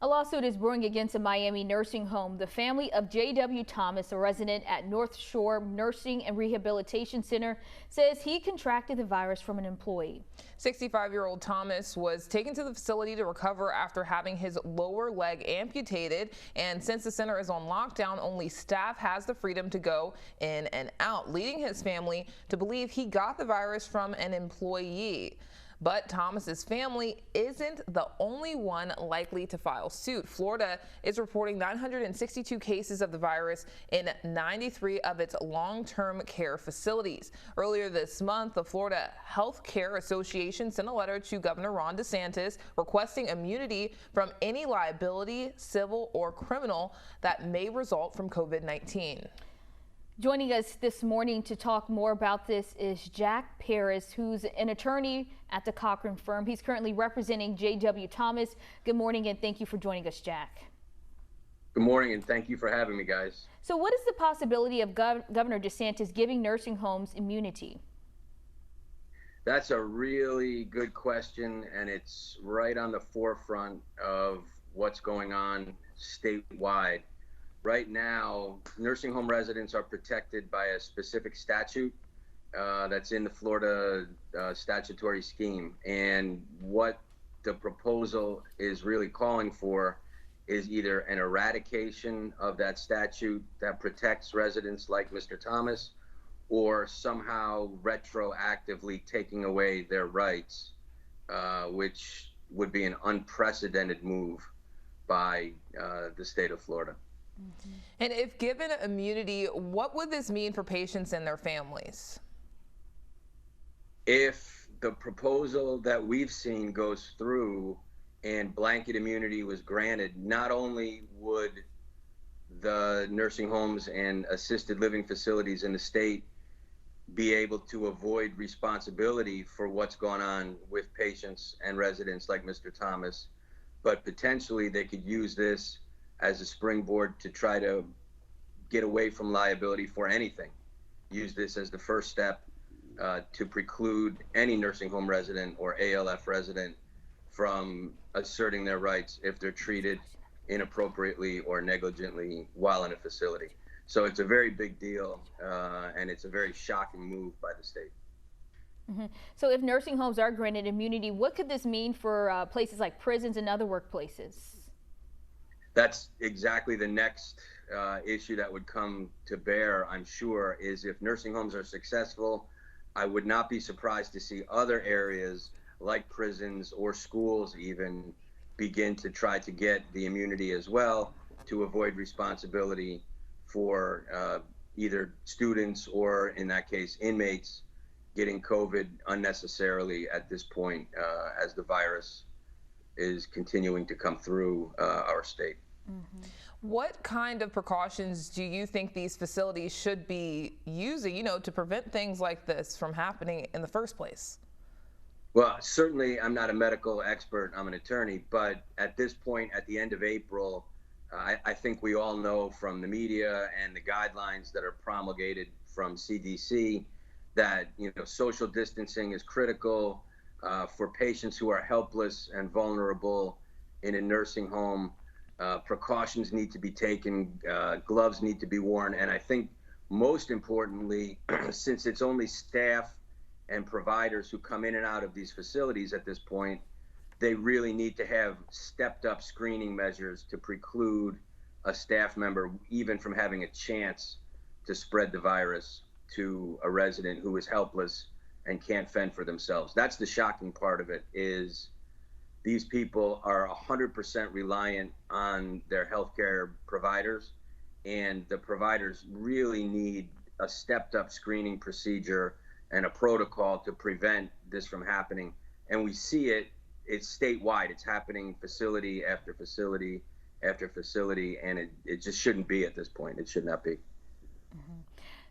A lawsuit is brewing against a Miami nursing home. The family of J.W. Thomas, a resident at North Shore Nursing and Rehabilitation Center, says he contracted the virus from an employee. 65-year-old Thomas was taken to the facility to recover after having his lower leg amputated. And since the center is on lockdown, only staff has the freedom to go in and out, leading his family to believe he got the virus from an employee. But Thomas's family isn't the only one likely to file suit. Florida is reporting 962 cases of the virus in 93 of its long-term care facilities. Earlier this month, the Florida Health Care Association sent a letter to Governor Ron DeSantis requesting immunity from any liability, civil or criminal, that may result from COVID-19. Joining us this morning to talk more about this is Jack Paris, who's an attorney at the Cochran Firm. He's currently representing J.W. Thomas. Good morning, and thank you for joining us, Jack. Good morning, and thank you for having me, guys. So what is the possibility of Governor DeSantis giving nursing homes immunity? That's a really good question, and it's right on the forefront of what's going on statewide. Right now, nursing home residents are protected by a specific statute that's in the Florida statutory scheme. And what the proposal is really calling for is either an eradication of that statute that protects residents like Mr. Thomas, or somehow retroactively taking away their rights, which would be an unprecedented move by the state of Florida. And if given immunity, what would this mean for patients and their families? If the proposal that we've seen goes through and blanket immunity was granted, not only would the nursing homes and assisted living facilities in the state be able to avoid responsibility for what's going on with patients and residents like Mr. Thomas, but potentially they could use this as a springboard to try to get away from liability for anything. Use this as the first step to preclude any nursing home resident or ALF resident from asserting their rights if they're treated inappropriately or negligently while in a facility. So it's a very big deal, and it's a very shocking move by the state. So if nursing homes are granted immunity, what could this mean for places like prisons and other workplaces? That's exactly the next issue that would come to bear, I'm sure, is if nursing homes are successful, I would not be surprised to see other areas like prisons or schools even begin to try to get the immunity as well, to avoid responsibility for either students or, in that case, inmates getting COVID unnecessarily at this point as the virus is continuing to come through our state. What kind of precautions do you think these facilities should be using, to prevent things like this from happening in the first place? Well, certainly I'm not a medical expert, I'm an attorney, but at this point, at the end of April, I think we all know from the media and the guidelines that are promulgated from CDC that, social distancing is critical for patients who are helpless and vulnerable in a nursing home. Precautions need to be taken, gloves need to be worn, and I think most importantly, since it's only staff and providers who come in and out of these facilities at this point, they really need to have stepped up screening measures to preclude a staff member even from having a chance to spread the virus to a resident who is helpless and can't fend for themselves. That's the shocking part of it, is these people are 100% reliant on their healthcare providers, and the providers really need a stepped up screening procedure and a protocol to prevent this from happening. And we see it's statewide. It's happening facility after facility after facility, and it just shouldn't be at this point. It should not be.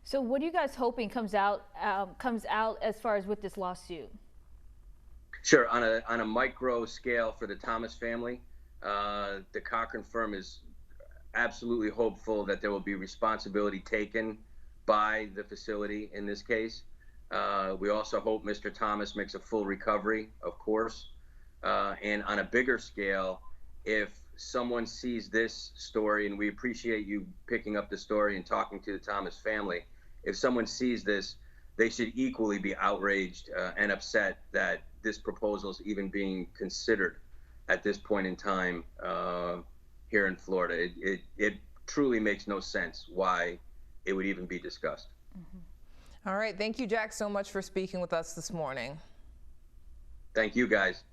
So what are you guys hoping comes out as far as with this lawsuit? Sure. On a micro scale for the Thomas family, the Cochran Firm is absolutely hopeful that there will be responsibility taken by the facility in this case. We also hope Mr. Thomas makes a full recovery, of course. And on a bigger scale, if someone sees this story, and we appreciate you picking up the story and talking to the Thomas family, if someone sees this, they should equally be outraged and upset that this proposal is even being considered at this point in time here in Florida. It truly makes no sense why it would even be discussed. All right. Thank you, Jack, so much for speaking with us this morning. Thank you, guys.